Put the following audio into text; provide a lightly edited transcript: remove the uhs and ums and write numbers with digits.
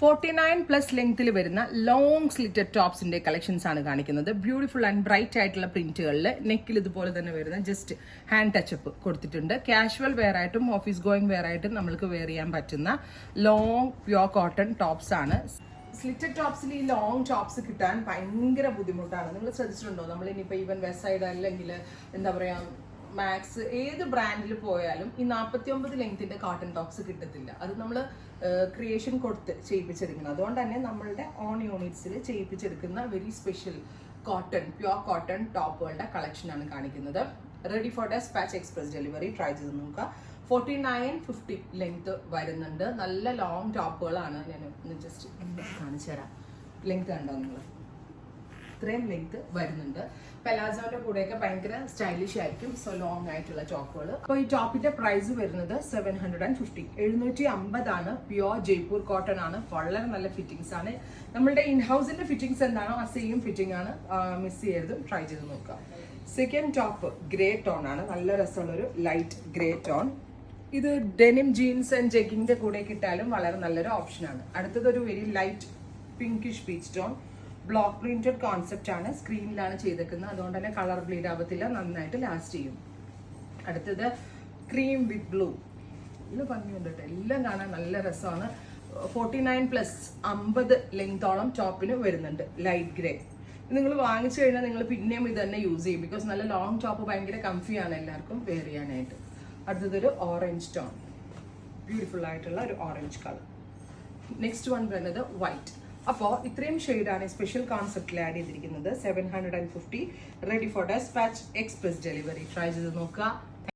49+ ലെങ്ത്തിൽ വരുന്ന long slitted ടോപ്സിന്റെ collections ആണ് കാണിക്കുന്നത്. ബ്യൂട്ടിഫുൾ ആൻഡ് ബ്രൈറ്റ് ആയിട്ടുള്ള പ്രിന്റുകളിൽ നെക്കിൽ ഇതുപോലെ തന്നെ വരുന്ന ജസ്റ്റ് ഹാൻഡ് ടച്ചപ്പ് കൊടുത്തിട്ടുണ്ട്. കാഷ്വൽ വെയർ ആയിട്ടും ഓഫീസ് ഗോയിങ് വെയർ ആയിട്ടും നമ്മൾക്ക് വെയർ ചെയ്യാൻ പറ്റുന്ന ലോങ് പ്യോർ കോട്ടൺ ടോപ്സ് ആണ്. സ്ലിറ്റഡ് ടോപ്സിൽ ഈ ലോങ് ടോപ്സ് കിട്ടാൻ ഭയങ്കര ബുദ്ധിമുട്ടാണ്. നിങ്ങൾ ശ്രദ്ധിച്ചിട്ടുണ്ടോ? നമ്മൾ ഇനിയിപ്പോൾ ഈവൻ വെസ്റ്റ് സൈഡ് അല്ലെങ്കിൽ എന്താ പറയുക മാക്സ് ഏത് ബ്രാൻഡിൽ പോയാലും ഈ 49 ലെങ്ത്തിന്റെ കോട്ടൺ ടോപ്സ് കിട്ടത്തില്ല. അത് നമ്മൾ ക്രിയേഷൻ കൊടുത്ത് ചെയ്യിപ്പിച്ചെടുക്കണം. അതുകൊണ്ട് തന്നെ നമ്മളുടെ ഓൺ യൂണിറ്റ്സിൽ ചെയ്യിപ്പിച്ചെടുക്കുന്ന very special cotton pure cotton ടോപ്പുകളുടെ കളക്ഷൻ ആണ് കാണിക്കുന്നത്. Ready for despatch express delivery. Try ചെയ്ത് നോക്കുക. 49-50 ലെങ്ത് വരുന്നുണ്ട്. നല്ല ലോങ് ടോപ്പുകളാണ്. ഞാൻ ജസ്റ്റ് കാണിച്ചു തരാം. ലെങ്ത് കണ്ടോ നിങ്ങൾ? ഇത്രയും ലെങ്ത് വരുന്നുണ്ട്. പെലാസോന്റെ കൂടെയൊക്കെ ഭയങ്കര സ്റ്റൈലിഷ് ആയിരിക്കും. സോ ലോങ് ആയിട്ടുള്ള ടോപ്പുകൾ. അപ്പോൾ ഈ ടോപ്പിന്റെ പ്രൈസ് വരുന്നത് 750. 750 ആണ്. പ്യോർ ജയ്പൂർ കോട്ടൺ ആണ്. വളരെ നല്ല ഫിറ്റിംഗ്സ് ആണ്. നമ്മളുടെ ഇൻഹൗസിന്റെ ഫിറ്റിംഗ്സ് എന്താണോ ആ സെയിം ഫിറ്റിംഗ് ആണ്. മിസ് ചെയ്യരുത്. ട്രൈ ചെയ്ത് നോക്കുക. സെക്കൻഡ് ടോപ്പ് ഗ്രേ ടോൺ ആണ്. നല്ല രസമുള്ളൊരു ലൈറ്റ് ഗ്രേ ടോൺ. ഇത് ഡെനിം ജീൻസ് ആൻഡ് ജെഗിങ്ങിന്റെ കൂടെ കിട്ടാലും വളരെ നല്ലൊരു ഓപ്ഷനാണ്. അടുത്തതൊരു very light pinkish peach tone. Block printed concept ആണ്. സ്ക്രീനിലാണ് ചെയ്തേക്കുന്നത്. അതുകൊണ്ട് തന്നെ കളർ ബ്ലീഡ് ആവത്തില്ല. നന്നായിട്ട് ലാസ്റ്റ് ചെയ്യും. അടുത്തത് ക്രീം വിത്ത് ബ്ലൂ. ഇത് ഭംഗിയുണ്ട് കേട്ടോ. എല്ലാം കാണാൻ നല്ല രസമാണ്. 49+ 50 ലെങ്തോളം ടോപ്പിന് വരുന്നുണ്ട്. Light grey. നിങ്ങൾ വാങ്ങിച്ചു കഴിഞ്ഞാൽ നിങ്ങൾ പിന്നെയും ഇത് തന്നെ യൂസ് ചെയ്യും. ബിക്കോസ് നല്ല ലോങ് ടോപ്പ് ഭയങ്കര കംഫിയാണ് എല്ലാവർക്കും വെയർ ചെയ്യാനായിട്ട്. അടുത്തതൊരു ഓറഞ്ച് ടോൺ. ബ്യൂട്ടിഫുൾ ആയിട്ടുള്ള ഒരു ഓറഞ്ച് കളർ. നെക്സ്റ്റ് വൺ വരുന്നത് വൈറ്റ്. അപ്പോൾ ഇത്രയും ഷെയ്ഡാണ് സ്പെഷ്യൽ കോൺസെപ്റ്റിൽ ആഡ് ചെയ്തിരിക്കുന്നത്. 750. Ready for despatch express delivery. Try ചെയ്ത് നോക്കുക.